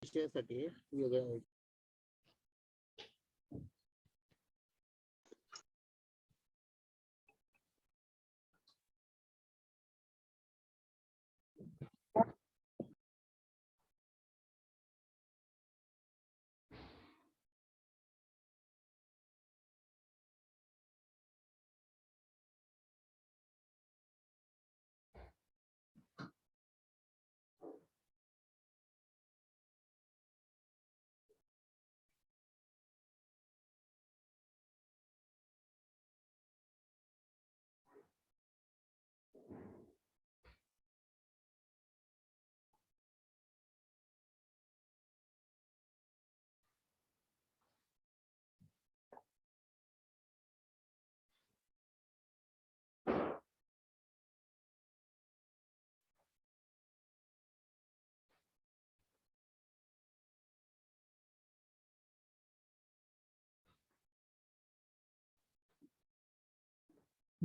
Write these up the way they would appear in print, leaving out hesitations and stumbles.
विषयासाठी वेगळं आहे.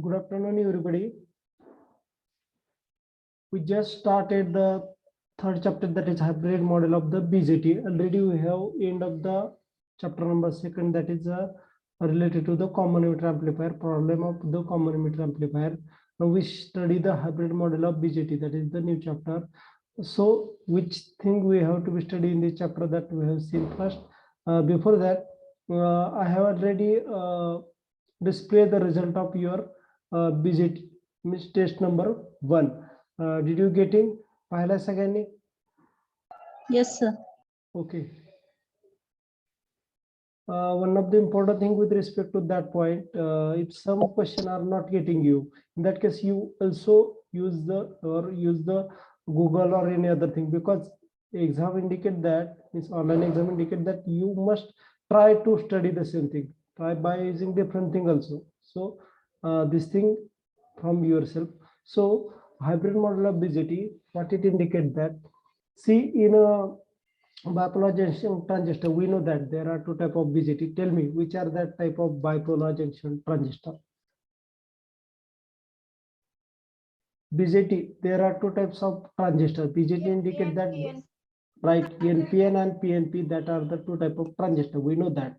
Good afternoon, everybody. We just started the third chapter, that is hybrid model of the BJT. Already we have end of the chapter number 2, that is related to the common emitter amplifier, problem of the common emitter amplifier. Now we study the hybrid model of BJT, that is the new chapter. So which thing we have to be study in this chapter, that we have seen first. Before that, I have already displayed the result of your BJT test number 1. Did you get in? पाहिला सगळ्यांनी? Yes, sir. Okay. One of the important thing with respect to that point, if some question are not getting you, in that case you also use the Google or any other thing, because exam indicate that, this online exam indicate that you must try to study the same thing, try by using different thing also. So this thing from yourself. So hybrid model of BJT, what it indicate that, see, in a bipolar junction transistor, we know that there are two type of BJT. Tell me which are that type of bipolar junction transistor. BJT, there are two types of transistor. BJT indicate that, right? NPN and PNP, that are the two type of transistor. We know that.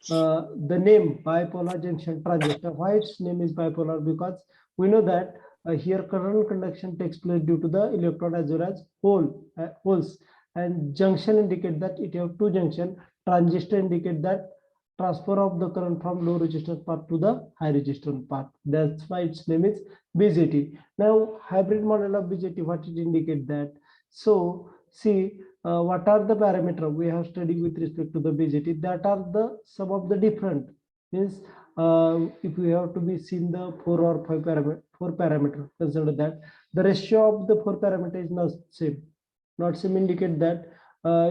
The name bipolar junction transistor, why its name is bipolar? Because we know that here current conduction takes place due to the electron as well as holes, and junction indicate that it have two junction. Transistor indicate that transfer of the current from low resistance path to the high resistance path. That's why its name is BJT. Now hybrid model of BJT, what it indicate that? So see, what are the parameter we have studied with respect to the BJT, that are the some of the different, means if we have to be seen the 4 or 5 parameter, consider that the ratio of the 4 parameter is not same indicate that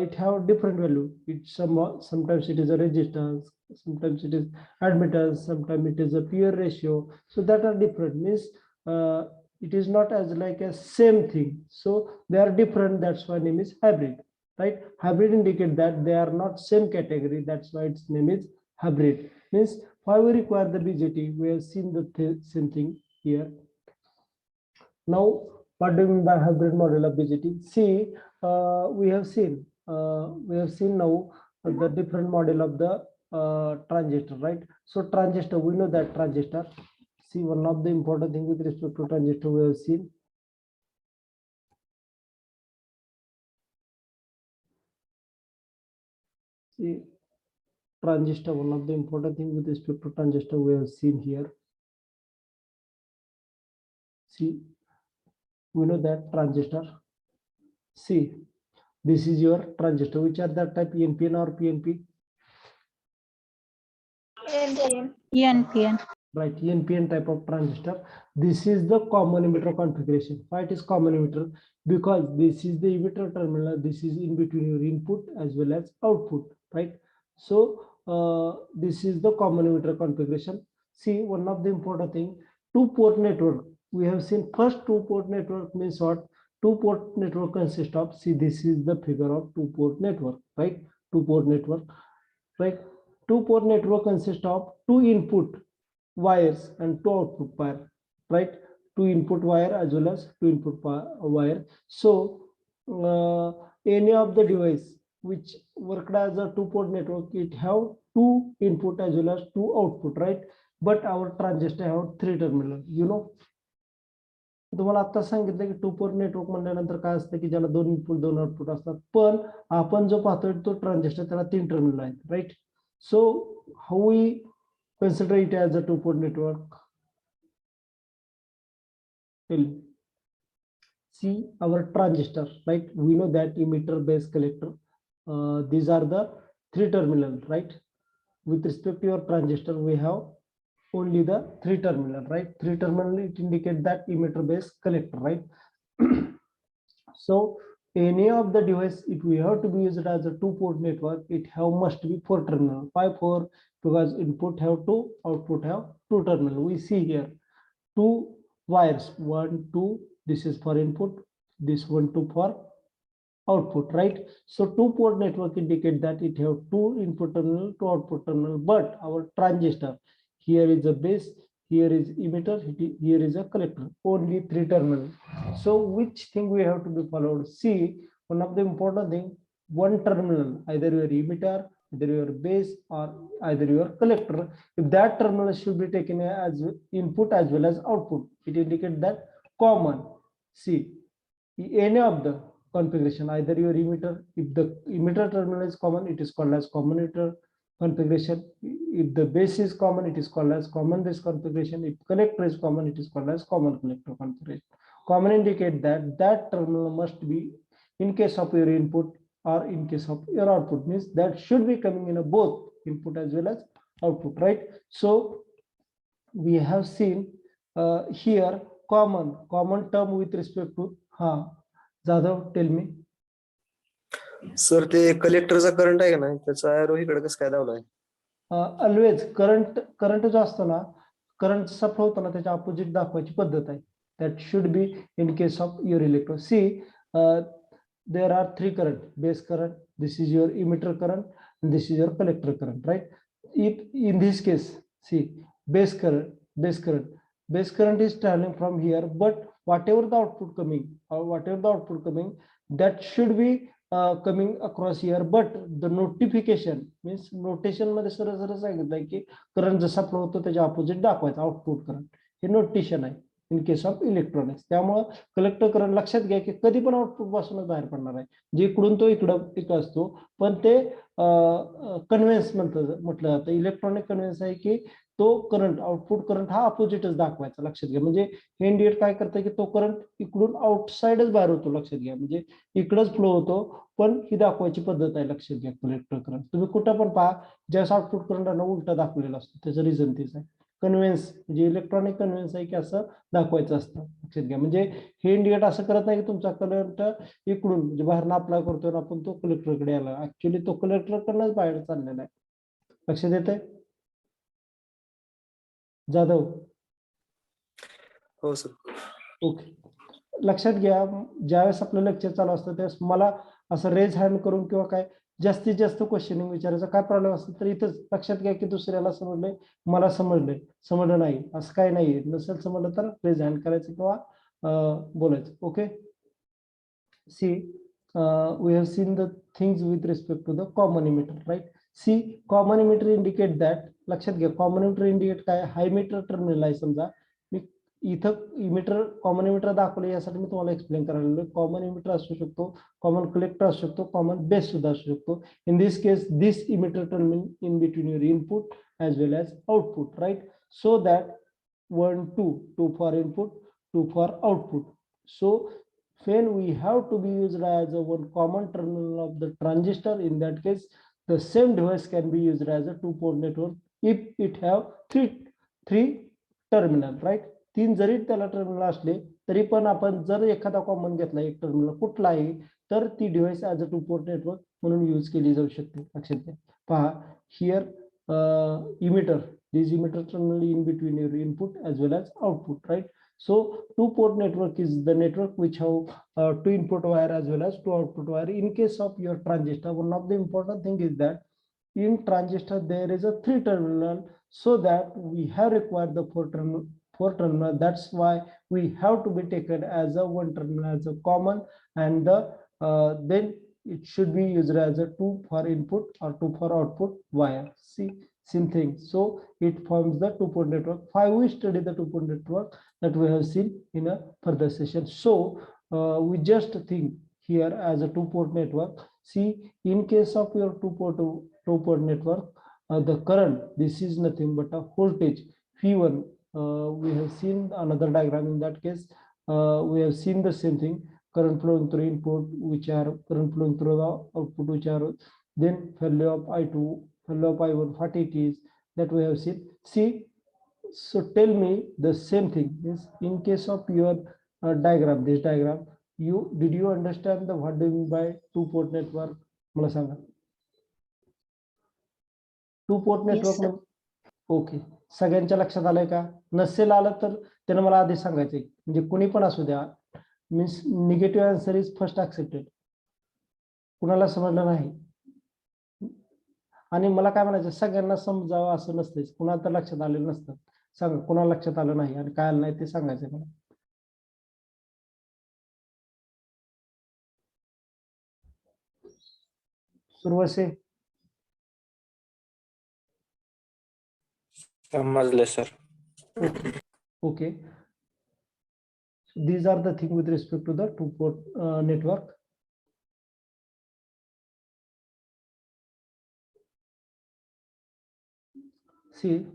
it have different value. It sometimes it is a resistance, sometimes it is admittance, sometimes it is a pure ratio. So that are different, means it is not as like a same thing. So they are different. That's why name is hybrid, right? Hybrid indicate that they are not same category. That's why its name is hybrid. Means why we require the BJT? We have seen the same thing here. Now, what do you mean by hybrid model of BJT? See, we have seen now the different model of the transistor, right? So transistor, we know that transistor. See, one of the important thing with respect to transistor we have seen. See, transistor, one of the important thing with respect to transistor we have seen here. See, we know that transistor. See, this is your transistor. Which are that type, NPN or PNP? ENPN. Right, NPN type of transistor. This is the common emitter configuration. Why it is common emitter? Because this is the emitter terminal. This is in between your input as well as output, right? So this is the common emitter configuration. See, one of the important thing, two-port network. We have seen first two-port network means what? Two-port network consists of, see, this is the figure of two-port network, right? Two-port network, right? Two-port network consists of two input wires and two output wire, right? Two input wire as well as two input wire. So any of the device which worked as a two-port network, it have two input as well as two output, right? But our transistor have three terminal, you know. तुम्हाला आता सांगितलं की to port network म्हणल्यानंतर काय असतं की ज्याला दोन इनपुट दोन आउटपुट असतात, पण आपण जो पाहतोय तो ट्रान्झिस्टर त्याला तीन टर्मिनल आहेत, right? So how we consider it as a two port network? See our transistor, right? We know that emitter, base, collector, these are the three terminal, right? With respect to your transistor, we have only the three terminal, right? Three terminal, it indicate that emitter, base, collector, right? So any of the device, if we have to be used as a two port network, it have must be four terminal. Why four? Because input have two, output have two terminal. We see here two wires, one, two, this is for input, this one, two for output, right? So two port network indicate that it have two input terminal, two output terminal, but our transistor, here is a base, here is emitter, here is a collector, only three terminal. So which thing we have to be followed? See, one of the important thing, one terminal, either your emitter, either your base, or either your collector, if that terminal should be taken as input as well as output, it indicates that common. See, any of the configuration, either your emitter, if the emitter terminal is common, it is called as common emitter configuration. If the base is common, it is called as common base configuration. If collector is common, it is called as common collector configuration. Common indicate that that terminal must be, in case of your input or in case of your output, means that should be coming in a both input as well as output, right? So we have seen here common term with respect to Jadhav, tell me. Sir ते कलेक्टरचा current आहे का नाही, त्याचा arrow इकडे कसं काय दावलाय? Always current जो असतो ना, करंट सप्लाय होतो ना, त्याच्या अपोजिट दाखवायची पद्धत आहे. That should be in case of your electro. See there are three current, base current, this is your emitter current, this is your collector current, right? If in this case, see, base current is traveling from here, but whatever the output coming, that should be coming across here. But the notification means notation मध्ये सरळ सांगितलंय की current जसा flow होतो त्याच्या opposite दाखवायचा output current, हे notation आहे इन case of electronics. त्यामुळे कलेक्टर करंट लक्षात घ्या की कधी पण आउटपुट पासूनच बाहेर पडणार आहे, जे इकडून तो इकडं असतो, पण ते कन्व्हेन्स म्हटलं जातं, इलेक्ट्रॉनिक कन्व्हेन्स आहे की तो करंट, आउटपुट करंट हा अपोजिटच दाखवायचा, लक्षात घ्या. म्हणजे हे इंडिकेट काय करतं की तो करंट इकडून आउटसाइडच बाहेर होतो, लक्षात घ्या. म्हणजे इकडंच फ्लो होतो, पण ही दाखवायची पद्धत आहे, लक्षात घ्या. कलेक्टर करंट तुम्ही कुठं पण पहा, ज्यावेळेस आउटपुट करंट उलटा दाखवलेला असतो, त्याचं रिझन तेच आहे. कन्व्हेन्स म्हणजे इलेक्ट्रॉनिक कन्व्हेन्स आहे की असं दाखवायचं असतं, लक्षात घ्या. म्हणजे हे इंडिकेट असं करत नाही की तुमचा करंट इकडून म्हणजे बाहेर अप्लाय करतोय ना आपण, तो कलेक्टरकडे आला. ऍक्च्युली तो कलेक्टरकडनंच बाहेर चाललेला आहे, लक्षात येतंय जाधव? हो सर. ओके, लक्षात घ्या. ज्यावेळेस आपलं लेक्चर चालू असतं त्यावेळेस मला असं रेज हँड करून किंवा काय जास्तीत जास्त क्वेश्चनिंग विचारायचा काय प्रॉब्लेम असतो तर इथंच लक्षात घ्या की दुसऱ्याला समजलंय, मला समजलं नाही असं काही नाही. नसेल समजलं तर रेज हँड करायचं किंवा बोलायचं. Okay, see we have seen the things with respect to the common emitter, right? See, common emitter indicate that, लक्षात घ्या, common emitter indicate काय, हाय emitter टर्मिनल आहे. समजा मी इथं इमिटर कॉमन इमिटर दाखवले यासाठी मी तुम्हाला एक्सप्लेन करायला. कॉमन इमिटर असू शकतो, कॉमन कलेक्टर असू शकतो, कॉमन बेस सुद्धा असू शकतो. In this case this emitter terminal in between your input as well as output, right? So that 1, 2 for input, 2 for output. So when we have to be used as a one common terminal of the transistor, in that case the same device can be used as a two port network if it have three terminal, right? तीन जरी त्याला terminal असले तरी पण आपण जर एखादा common घेतला एक टर्मिनल कुठलाही, तर ती device as a two port network म्हणून यूज केली जाऊ शकते, लक्षात घ्या. पहा here emitter, this emitter terminal in between your input as well as output, right? So two port network is the network which have two input wire as well as two output wire. In case of your transistor, one of the important thing is that in transistor there is a three terminal, so that we have required the four terminal. That's why we have to be taken as a one terminal as a common, and the then it should be used as a 2 for input or 2 for output wire. See, same thing. So it forms the two-port network. Why we study the two-port network, that we have seen in a further session. So we just think here as a two-port network. See, in case of your two-port network, the current, this is nothing but a voltage V1. We have seen another diagram. In that case, we have seen the same thing, current flowing through input, which are current flowing through the output, which are then value of I2, value of I1, what it is, that we have seen. See, so tell me the same thing is in case of your diagram, this diagram, did you understand the what do you mean by two-port network? मला सांगा. Two-port network. sir. Okay, सगळ्यांच्या लक्षात आलंय का? नसेल आलं तर त्यानं मला आधी सांगायचंय, म्हणजे कुणी पण असू द्या. Means negative answer is first accepted. कुणाला समजलं नाही आणि मला काय म्हणायचं, सगळ्यांना समजावं असं नसतं, कुणाला तर लक्षात आलेलं नसतं. सांगा कुणाला लक्षात आलं नाही आणि काय आलं नाही ते सांगायचंय मला. सुरुवात समजले sir. Okay. These are the things with respect to the two-port network. See,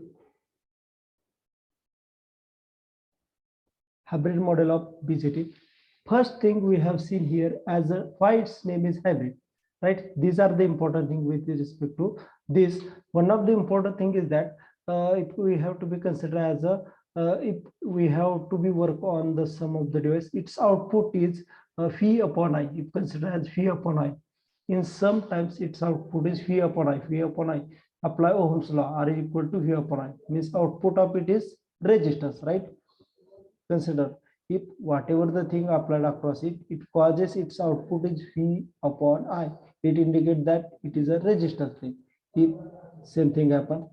hybrid model of BJT. First thing we have seen here as a why its name is hybrid, right? These are the important things with respect to this. One of the important thing is that if we have to be considered as a if we have to be work on the sum of the device, its output is phi upon I. If considered as phi upon I, in sometimes its output is phi upon I. Phi upon I. Apply Ohm's law. R is equal to phi upon I. Means output of it is resistance, right? Consider if whatever the thing applied across it, it causes its output is phi upon I. It indicates that it is a resistance thing. If same thing happen,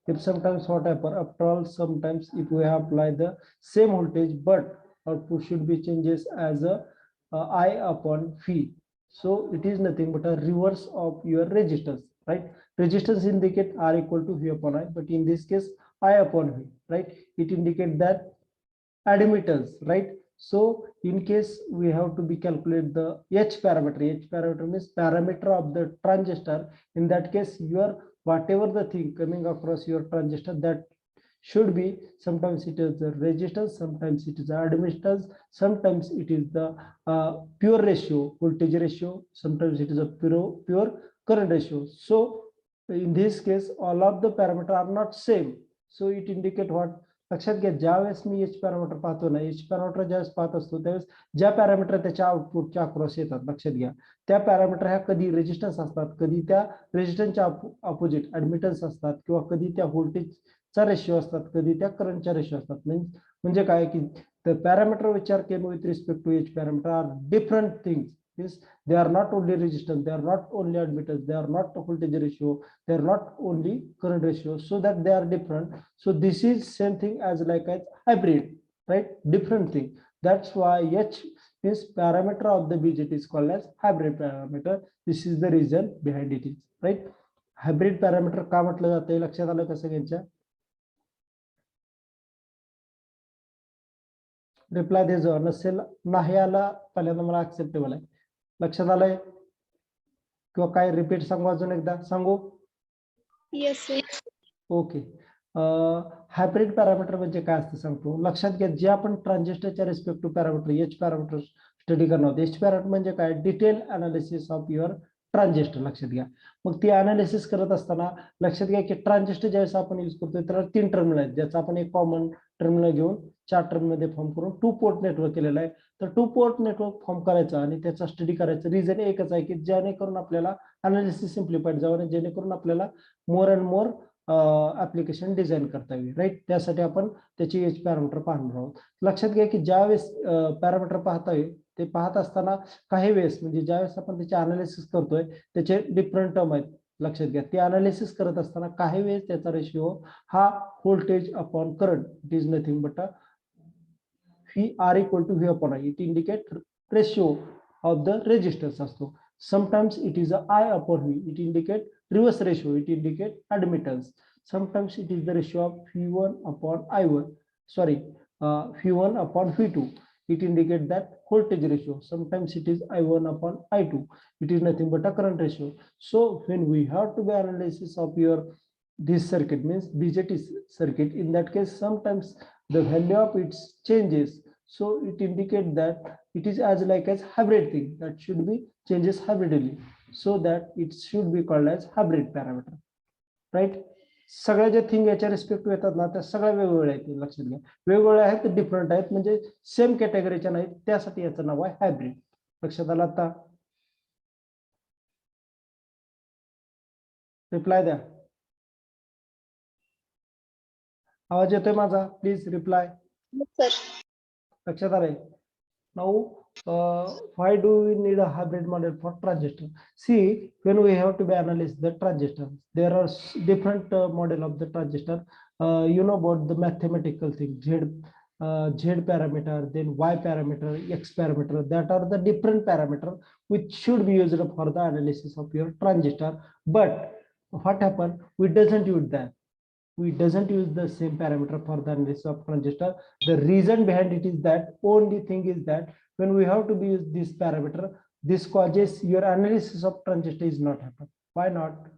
if sometimes what happen, after all, sometimes if we apply the same voltage, but output should be changes as a I upon phi. So it is nothing but a reverse of your resistance, right? Resistance indicate R equal to V upon I, but in this case I upon V, right? It indicates that admittance, right? So in case we have to be calculate the H parameter. H parameter means parameter of the transistor. In that case, your whatever the thing coming across your transistor, that should be, sometimes it is the resistance, sometimes it is the admittance, sometimes it is the pure ratio, voltage ratio, sometimes it is a pure current ratio. So in this case, all of the parameters are not same. So it indicate what? लक्षात घ्या, ज्यावेळेस मी H parameter पाहतो ना, H parameter ज्यावेळेस पाहत असतो त्यावेळेस ज्या पॅरामीटर त्याच्या आउटपुटच्या अक्रॉस येतात, लक्षात घ्या, त्या पॅरामीटर ह्या कधी रेजिस्टन्स असतात, कधी त्या रेजिस्टन्सच्या अपोजिट ऍडमिटन्स असतात, किंवा कधी त्या व्होल्टेजचा रेशिओ असतात, कधी त्या करंटच्या रेशिओ असतात. म्हणजे काय की the parameter which are came with respect to each parameter are different things. Yes, they are not only resistance, they are not only admittance, they are not voltage ratio, they are not only current ratio, so that they are different. So this is same thing as like a hybrid, right? Different thing. That's why H is parameter of the BJT is called as hybrid parameter. This is the reason behind it is, right? Hybrid parameter का म्हटलं जातं, लक्षात आलं का सगळ्यांच्या? Reply दे, जो नसेल नाही आला पहिल्यांदा मला ऍक्सेप्टेबल आहे. लक्षात आलंय किंवा काय रिपीट सांगू, अजून एकदा सांगू? Yes, sir. Okay. Hybrid parameter म्हणजे काय असतं सांगतो. लक्षात घ्या, जे आपण ट्रान्झिस्टरच्या respective parameter H parameter study करणार आहोत. एच पॅरामीटर म्हणजे काय? Detail analysis of your transistor. लक्षात घ्या, मग ती अनालिसिस करत असताना लक्षात घ्या की ट्रान्झिस्टर ज्यावेळेस आपण युज करतोय तर 3 टर्मिनल आहेत, ज्याचा आपण एक कॉमन टर्मिनल घेऊन 4 टर्मिनल मध्ये फॉर्म करून 2 पोर्ट नेटवर्क केलेलं आहे. तर 2 पोर्ट नेटवर्क फॉर्म करायचं आणि त्याचा स्टडी करायचं रिझन एकच आहे की जेणेकरून आपल्याला अनालिसिस सिम्प्लिफाईड जावं, जेणेकरून आपल्याला more and more application design करता येईल, राईट? त्यासाठी आपण त्याची एच पॅरामीटर पाहणार आहोत. लक्षात घ्या की ज्यावेळेस पॅरामीटर पाहतोय ते पाहत असताना काही वेळेस म्हणजे ज्यावेळेस आपण त्याचे अनालिसिस करतोय त्याचे डिफरंट टर्म आहेत. लक्षात घ्या, ते अनालिसिस करत असताना काही वेळेस त्याचा रेशिओ हा voltage upon current, it is nothing but V R equal to V upon I. It indicate ratio of the resistance असतो. Sometimes it is a I upon V. It indicate reverse ratio. It indicate admittance. Sometimes it is the ratio of V1 upon I1. Sorry, V1 upon V2. It indicates that voltage ratio. Sometimes it is I1 upon I2. It is nothing but a current ratio. So when we have to do analysis of your this circuit, means BJT circuit, in that case sometimes the value of its changes. So it indicates that it is as like as hybrid thing, that should be changes hybridly, so that it should be called as hybrid parameter, right? सगळ्या ज्या thing याच्या respective येतात ना, त्या सगळ्या वेगवेगळ्या आहेत, लक्षात घ्या. वेगवेगळ्या आहेत, डिफरंट आहेत, म्हणजे सेम कॅटेगरीच्या नाहीत, त्यासाठी याचं नाव आहे हायब्रिड. लक्षात आलं आता? रिप्लाय द्या. आवाज येतोय माझा? Please reply. Sir. लक्षात आलंय? Now, why do we need a hybrid model for transistor? See, when we have to be analyze the transistor, there are different model of the transistor. You know about the mathematical thing, Z parameter, then Y parameter, X parameter. That are the different parameter which should be used for the analysis of your transistor. But what happened? We doesn't use that. We doesn't use the same parameter for the analysis of transistor. The reason behind it is that only thing is that when we have to be use this parameter, this causes your analysis of transistor is not happen. Why not?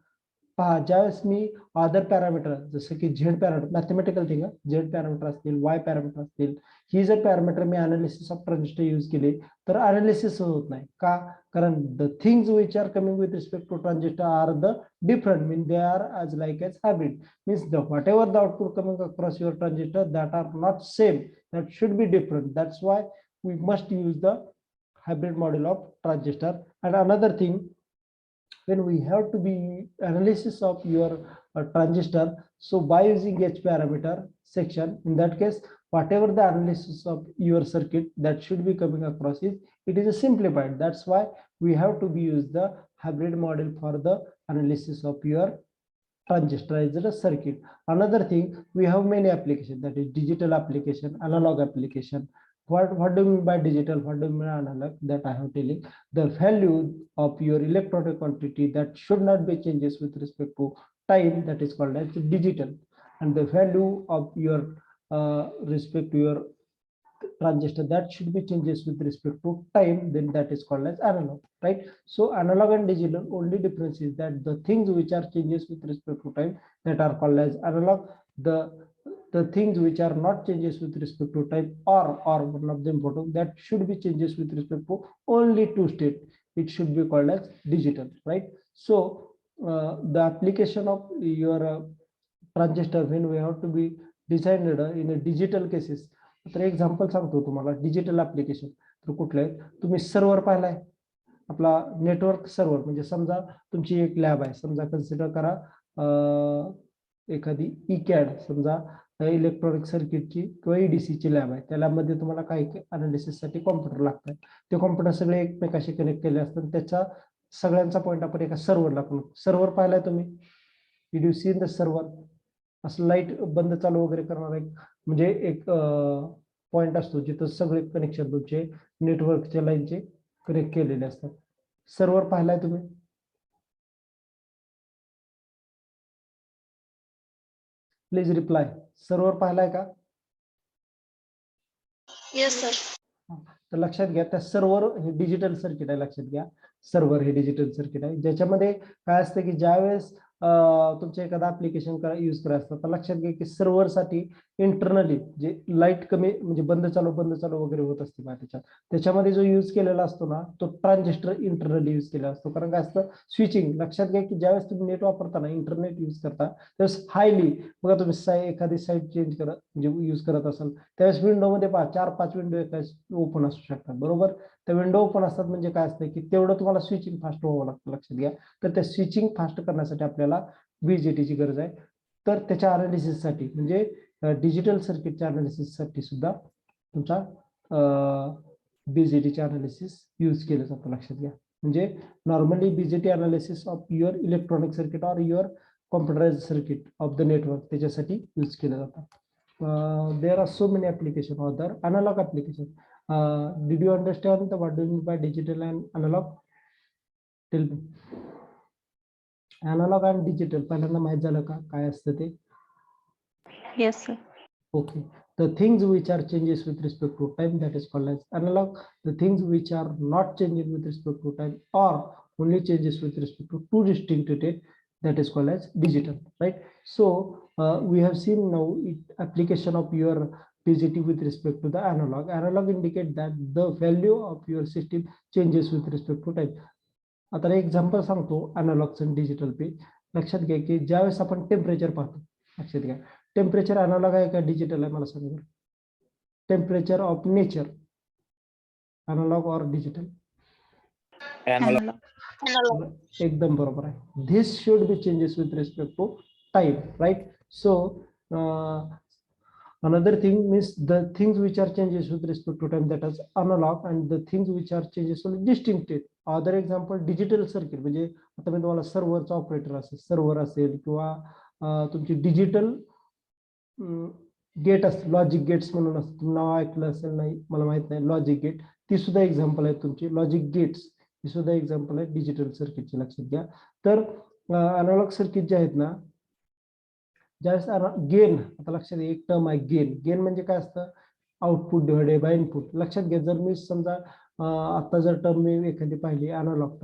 पहा, ज्यावेळेस me other parameter जसं की Z parameter, mathematical thing, Z parameter असतील, Y parameter असतील, ही जर parameter मी analysis of transistor use केले तर अनालिसिस होत नाही. का? कारण the things which are coming with respect to transistor are the different, mean they are as like as hybrid, means the whatever the output coming across your transistor, that are not same, that should be different. That's why we must use the hybrid model of transistor. And another thing, when we have to be analysis of your transistor, so by using H parameter section, in that case whatever the analysis of your circuit that should be coming across is, it is a simplified. That's why we have to be use the hybrid model for the analysis of your transistor as a circuit. Another thing, we have many applications, that is digital application, analog application. What do you mean by digital? What do you mean analog? That I have telling. The value of your electronic quantity that should not be changes with respect to time, that is called as digital. And the value of your respect to your transistor that should be changes with respect to time, then that is called as analog, right? So analog and digital, only difference is that the things which are changes with respect to time, that are called as analog. The things which are not changes with respect to time, or one of the important, that should be changes with respect to only two state, it should be called as digital, right? So the application of your transistor, when we have to be designed in a digital cases, तर example सांगतो तुम्हाला digital application. तर कुठले? तुम्ही server पाहिलाय, आपला network server, म्हणजे समजा तुमची एक लॅब आहे, समजा कन्सिडर करा एखादी इकॅड, समजा इलेक्ट्रॉनिक सर्किटची किंवा ईडीसीची लॅब आहे. त्या लॅबमध्ये तुम्हाला काही अनालिसिससाठी कॉम्प्युटर लागतात. ते कॉम्प्युटर सगळे एकमेकाशी कनेक्ट केले असतात, त्याचा सगळ्यांचा पॉईंट आपण एका सर्व्हरला करू. सर्व्हर पाहिलाय तुम्ही? Did you see in the server? असं लाईट बंद चालू वगैरे करणार एक, म्हणजे एक पॉइंट असतो जिथं सगळे कनेक्शन तुमचे नेटवर्कच्या लाईनचे कनेक्ट केलेले असतात. सर्व्हर पाहिलाय तुम्ही? Please reply. सर्व्हर पाहिलाय का? Yes, sir. तर लक्षात घ्या, त्या सर्व्हर हे डिजिटल सर्किट आहे. लक्षात घ्या, सर्व्हर हे डिजिटल सर्किट आहे, ज्याच्यामध्ये काय असतं की ज्यावेळेस तुमचं एखादा ऍप्लिकेशन यूज करायचं असतं, तर लक्षात घ्या की सर्व्हरसाठी इंटरनली जे लाईट कमी, म्हणजे बंद चालू वगैरे होत असते त्याच्यामध्ये जो यूज केलेला असतो ना, तो ट्रान्झिस्टर इंटरनली यूज केलेला असतो. कारण काय असतं, स्विचिंग. लक्षात घ्या की ज्यावेळेस तुम्ही नेट वापरताना, इंटरनेट यूज करता, त्यावेळेस हायली बघा, तुम्ही एखादी साईट चेंज करत, म्हणजे यूज करत असाल, त्यावेळेस विंडोमध्ये 4-5 विंडो एका ओपन असू शकतात, बरोबर? त्या विंडो ओपन असतात म्हणजे काय असतं की तेवढं तुम्हाला स्विचिंग फास्ट व्हावं लागतं. लक्षात घ्या. तर त्या स्विचिंग फास्ट करण्यासाठी आपल्याला बीजेटीची गरज आहे. तर त्याच्या अनालिसिससाठी, म्हणजे डिजिटल सर्किटच्या अनालिसिससाठी सुद्धा तुमचा बीजेटीचे अनालिसिस यूज केलं जातं. लक्षात घ्या. म्हणजे normally BJT analysis of your electronic circuit or your computerise circuit of the network, त्याच्यासाठी यूज केलं जातं. there are so many applications other analog application. Did you understand the what do you mean by digital and analog? Tell me. Analog आणि digital पहिल्यांदा माहित झालं का काय असतं ते? Yes, sir. Okay. The things which are changes with respect to time, that is called as analog. The things which are not changing with respect to time or only changes with respect to two distinct date, that is called as digital, right? So we have seen now application of your PGT with respect to the analog. Analog indicate that the value of your system changes with respect to time. आता example सांगतो analogue आणि digital पे. लक्षात घ्या की ज्यावेळेस आपण temperature पाहतो, लक्षात घ्या टेम्परेचर अॅनालॉग आहे का डिजिटल आहे मला सांगा. टेम्परेचर ऑफ नेचर अॅनालॉग और डिजिटल? Analog. एकदम बरोबर आहे. This should be changes with respect to time, right? So another thing means the things which are changes with respect to time, that is analog, and the things which are changes only distinct. Other example digital circuit म्हणजे आता मी तुम्हाला सर्व्हरचा operator असेल, server असेल किंवा तुमची digital gate असते, logic gates म्हणून असतं, तुम्ही नाव ऐकलं असेल, नाही मला माहित नाही. लॉजिक गेट ती सुद्धा एक्झाम्पल आहे तुमची. लॉजिक गेट्स ही सुद्धा एक्झाम्पल आहे डिजिटल सर्किटची, लक्षात घ्या. तर अॅनालॉग सर्किट जे आहेत ना, ज्यावेळेस गेन, आता लक्षात घ्या एक टर्म आहे गेन. गेन म्हणजे काय असतं? Output divided by input. लक्षात घ्या जर मी समजा आता जर टर्म मी एखादी पाहिली अॅनालॉग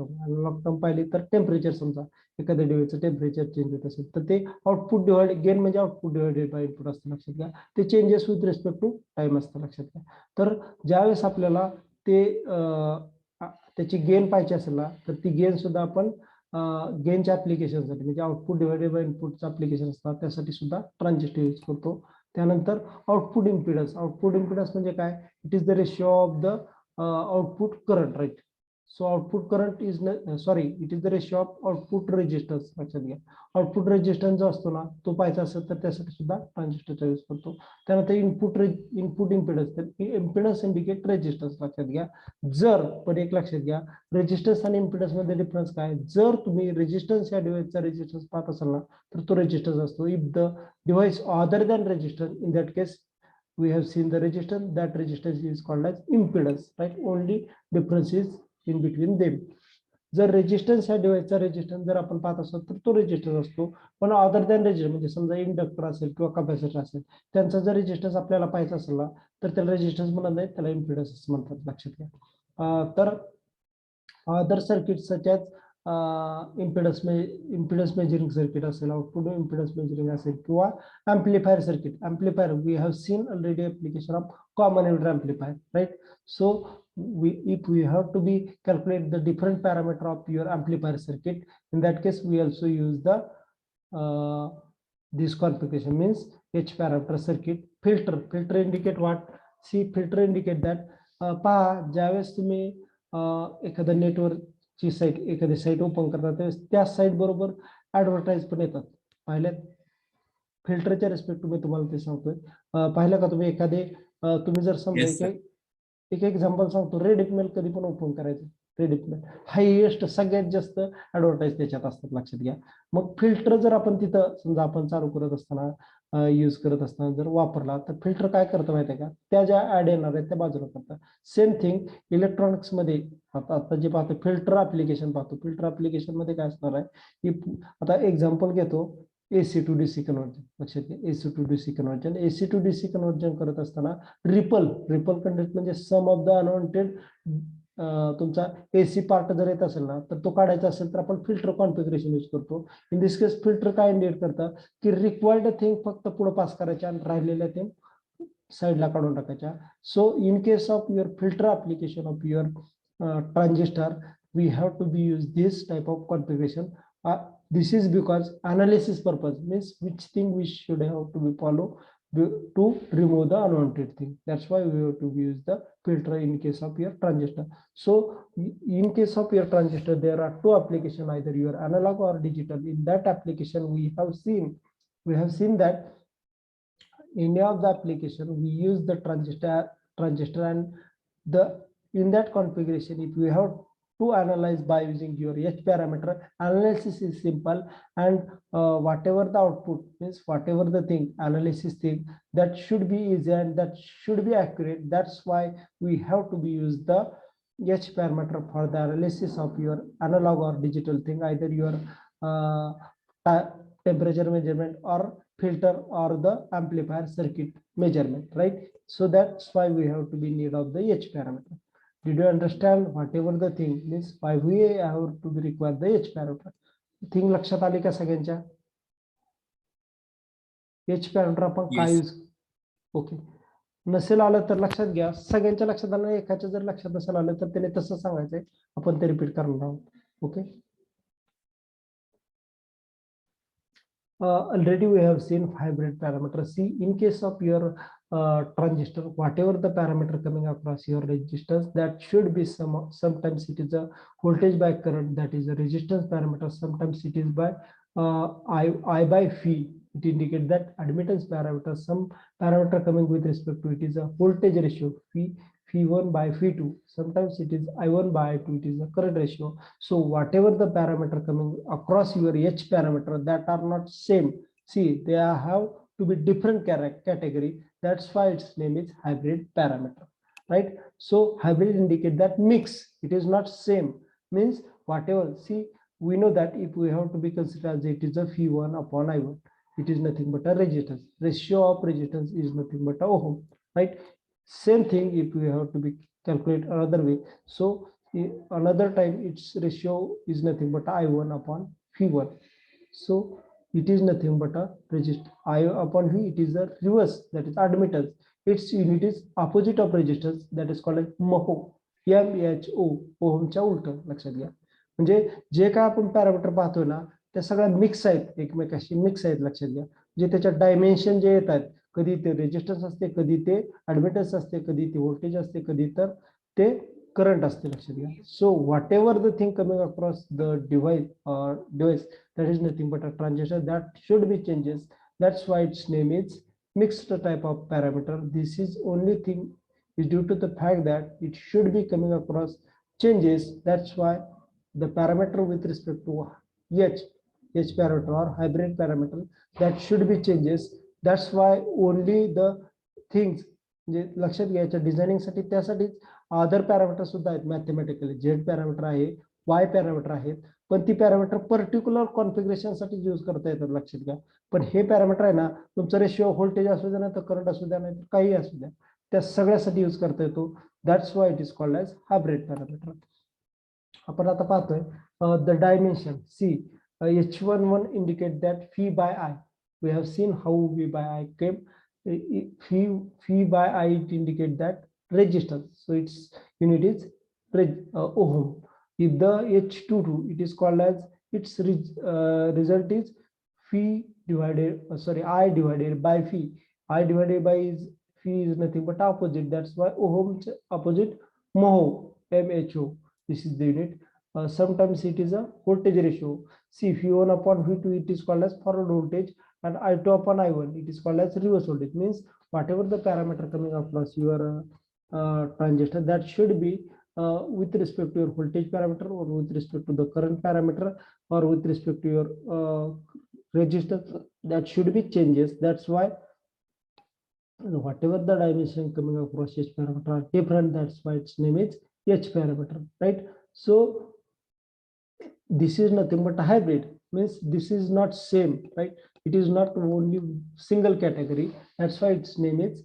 टर्म पाहिली तर टेम्परेचर, समजा एखाद्या डिव्हाइसचं टेम्परेचर चेंज होत असेल तर ते आउटपुट डिवाइड, गेन म्हणजे आउटपुट डिवाइडेड बाय इनपुट असतं, लक्षात घ्या. ते changes with respect to time असतं, लक्षात घ्या. तर ज्यावेळेस आपल्याला ते त्याची गेन पाहिजे असेल ना, तर ती गेन सुद्धा आपण गेनच्या ऍप्लिकेशनसाठी म्हणजे आउटपुट डिवाइडेड बाय इनपुटचं ऍप्लिकेशन असतात त्यासाठी सुद्धा ट्रान्झिस्टर यूज करतो. त्यानंतर आउटपुट इम्पिडन्स. आउटपुट इम्पिडन्स म्हणजे काय? It is the ratio of the output current, right? So output current is sorry it is the ratio of output resistance, लक्षात घ्या. Output resistance जो असतो ना तो पाहायचा असेल तर त्यासाठी सुद्धा ट्रान्झिस्टरचा यूज करतो. त्यानंतर इनपुट इम्पिडन्स, तर इम्पिडन्स इंडिकेट रेजिस्टन्स, लक्षात घ्या. जर पण एक लक्षात घ्या, रेजिस्टन्स आणि इम्पिडन्स मध्ये डिफरन्स काय? जर तुम्ही रेजिस्टन्स या डिव्हाइसचा रेजिस्टन्स पाहत असाल ना तर तो रेजिस्टन्स असतो. If the device other than resistance, in that case we have seen the resistance, that resistance is called as impedance, right? Only difference is in between them. जर रेजिस्टन्स या डिव्हाइसचा resistance जर आपण पाहत असतो तर तो रेजिस्टन्स असतो. पण अदर दॅन रेजिस्टन्स म्हणजे समजा इंडक्टर असेल किंवा कॅपॅसिटर असेल त्यांचा जर रेजिस्टन्स आपल्याला पाहायचा असेल ना तर त्याला रेजिस्टन्स म्हणत नाही, त्याला इम्पिडन्स असं म्हणतात, लक्षात घ्या. तर other circuit such as impedance measuring circuit असेल, आउटपुट इम्पिडन्स मेजरिंग असेल किंवा amplifier circuit. Amplifier we have seen already application of common emitter amplifier, right? So if we have to be calculate the different parameter of your amplifier circuit, in that case we also use the this configuration, means H parameter circuit. Filter indicate what? See, filter indicate that पहा ज्यावेळेस तुम्ही एखाद्या नेटवर्कची site, एखादी site open करता त्यावेळेस त्या site बरोबर ऍडव्हर्टाइज पण येतात. पाहिल्यात? फिल्टरच्या रिस्पेक्ट मी तुम्हाला ते सांगतोय. पाहिलं का तुम्ही एखादे तुम्ही जर समजा एक एक्झाम्पल सांगतो, रेडिट मेल कधी पण ओपन करायचं. रेडिट मेल हायएस्ट सगळ्यात जास्त ऍडव्हर्टाइज त्याच्यात असतात, लक्षात घ्या. मग फिल्टर जर आपण तिथं समजा आपण चालू करत असताना यूज करत असताना जर वापरला तर फिल्टर काय करतं माहिती आहे का? त्या ज्या ऍड येणार आहेत त्या बाजूला करतात. सेम थिंग इलेक्ट्रॉनिक्स मध्ये आता जे पाहतो फिल्टर ऍप्लिकेशन पाहतो. फिल्टर ऍप्लिकेशन मध्ये काय असणार आहे की आता एक्झाम्पल घेतो AC टू DC कन्व्हर्जन, लक्षात घ्या. AC to DC conversion, AC to DC conversion करत असताना रिपल कंडक्ट म्हणजे सम ऑफ द अनवॉन्टेड तुमचा AC पार्ट जर येत असेल ना तर तो काढायचा असेल तर आपण फिल्टर कॉन्फिगरेशन यूज करतो. इन दिस केस फिल्टर काय इंडिकेट करतं की रिक्वायर्ड थिंग फक्त पुढे पास करायच्या आणि राहिलेल्या थिंग साईडला काढून टाकायच्या. So in case of your filter application of your transistor we have to be use this type of configuration. This is because analysis purpose, means which thing we should have to be follow to remove the unwanted thing. That's why we have to use the filter in case of your transistor. So in case of your transistor there are two applications, either your analog or digital. In that application we have seen that in any of the application we use the transistor and the in that configuration if we have to analyze by using your H parameter, analysis is simple, and whatever the output means, whatever the thing analysis thing, that should be easy and that should be accurate. That's why we have to be use the H parameter for the analysis of your analog or digital thing, either your temperature measurement or filter or the amplifier circuit measurement, right? So that's why we have to be need of the H parameter. Did you understand? Whatever the thing means, why we have to be require the H parameter. Thing लक्षात आली का सगळ्यांच्या? H parameter आपण काय use okay नसेल आलं तर लक्षात घ्या सगळ्यांच्या लक्षात आलं एकाच्या जर लक्षात नसेल आलं तर त्याने तसं सांगायचंय आपण ते रिपीट करणार आहोत okay already we have seen hybrid parameter. See, in case of your transistor, whatever the parameter coming across your resistors, that should be sometimes it is a voltage by current, that is a resistance parameter. Sometimes it is by I by phi. It indicates that admittance parameter. Some parameter coming with respect to it is a voltage ratio phi1 by phi2. Sometimes it is I1 by I2. It is a current ratio. So whatever the parameter coming across your H parameter that are not same. See, they have to be different category. That's why its name is hybrid parameter, right? So hybrid indicate that mix. It is not same. Means whatever. See, we know that if we have to be considered as it is a phi1 upon I1, it is nothing but a resistance. Ratio of resistance is nothing but a ohm, right? Same thing if we have to be calculate another way. So another time its ratio is nothing but I1 upon phi1. So it is nothing but a resistance. I upon V, it is the reverse, that is admittance. Its unit is opposite of resistance, that is called mho. MHO, ओहमच्या उलट लक्षात घ्या. म्हणजे जे काय आपण parameter पाहतोय ना त्या सगळ्या मिक्स आहेत एकमेकाशी मिक्स आहेत लक्षात घ्या. जे त्याच्या डायमेन्शन जे येतात कधी ते रेजिस्टन्स असते कधी ते ऍडमिटन्स असते कधी ते व्होल्टेज असते कधी तर ते करंट असते लक्षात घ्या. So what ever the thing coming across the device that is nothing but a transistor that should be changes. That's why its name is mixed type of parameter. This is only thing is due to the fact that it should be coming across changes. That's why the parameter with respect to H parameter or hybrid parameter that should be changes. That's why only the things जे लक्षात घ्यायच्या designing साठी त्यासाठी other parameter सुद्धा आहेत mathematically Z parameter आहे Y parameter आहेत पण ती पॅरामीटर पर्टिक्युलर कॉन्फिगरेशन साठी यूज करता येतात लक्षात घ्या. पण हे पॅरामीटर आहे ना तुमचं रेशिओ व्होल्टेज असू द्या नाही तर करंट असू द्या नाही तर काही असू द्या त्या सगळ्यासाठी यूज करता येतो. That's why it is called as hybrid parameter. आपण आता पाहतोय the dimension see H11 indicate that phi by I. We have seen how V by I came. Phi by I it indicate that resistance. So its unit is ohm. If the H22 it is called as its result is phi divided I divided by phi. I divided by phi is nothing but opposite. That's why ohm's opposite mho, MHO. This is the unit. Sometimes it is a voltage ratio. See, V1 upon V2 it is called as forward voltage and I2 upon I1 it is called as reverse voltage. Means whatever the parameter coming across your transistor that should be with respect to your voltage parameter or with respect to the current parameter or with respect to your resistance that should be changes. That's why whatever the dimension coming across H parameter are different. That's why its name is H parameter, right? So this is nothing but a hybrid. Means this is not same, right? It is not only single category. That's why its name is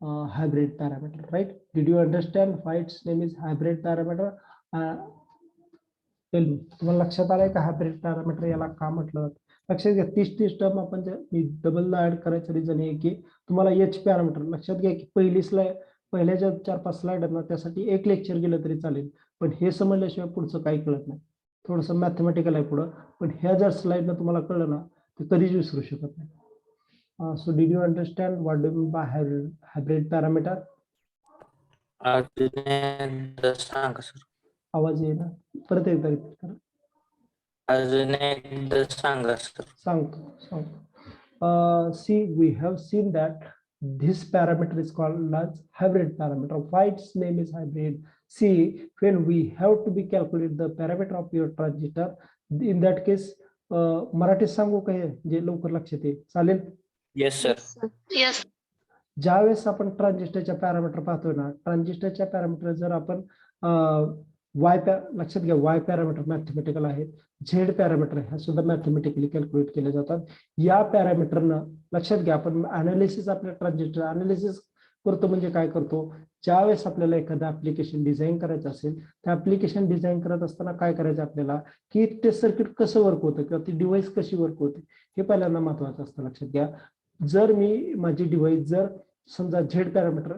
hybrid parameter, right? Did you understand why its name is hybrid parameter? Tell me, तुम्हाला लक्षात आलंय का hybrid parameter याला का म्हटलं जातं? लक्षात घ्या 30 टर्म आपण मी डबल ऍड करायचं रिझन आहे की तुम्हाला एच पॅरामीटर लक्षात घ्या की पहिली स्लाइड पहिल्या ज्या 4-5 स्लाइड आहेत ना त्यासाठी एक लेक्चर गेलं तरी चालेल पण हे समजल्याशिवाय पुढचं काही कळत नाही. थोडंसं मॅथमॅटिकल आहे पुढं पण ह्या जर स्लाइडनं तुम्हाला कळलं ना तर कधीच विसरू शकत नाही. So did you understand what do you mean by hybrid parameter? Sanga sir. आवाज येईना परत एकदा रिपीट करा. अजून एकदा सांगा सर. सांगतो. See, we have seen that this parameter is called as hybrid parameter. Why its name is hybrid? See, when we have to be calculate the parameter of your transistor, in that case, मराठीत सांगू का हे जे लवकर लक्षात येईल चालेल? Yes sir. Yes. ज्यावेळेस आपण ट्रान्झिस्टरच्या पॅरामीटर पाहतोय ना ट्रान्झिस्टरच्या पॅरामीटर जर आपण लक्षात घ्या वाय पॅरामीटर मॅथमॅटिकल आहेत, झेड पॅरामीटर ह्या सुद्धा मॅथमॅटिकली कॅल्क्युलेट केले जातात. या पॅरामीटरनं लक्षात घ्या आपण अनालिसिस आपल्या ट्रान्झिस्टर अनालिसिस करतो म्हणजे काय करतो, ज्यावेळेस आपल्याला एखादं ऍप्लिकेशन डिझाईन करायचं असेल त्या ऍप्लिकेशन डिझाईन करत असताना काय करायचं आपल्याला की ते सर्किट कसं वर्क होतं किंवा ती डिव्हाइस कशी वर्क होते हे पहिल्यांदा महत्वाचं असतं. लक्षात घ्या जर मी माझी डिव्हाइस जर समजा झेड पॅरामीटर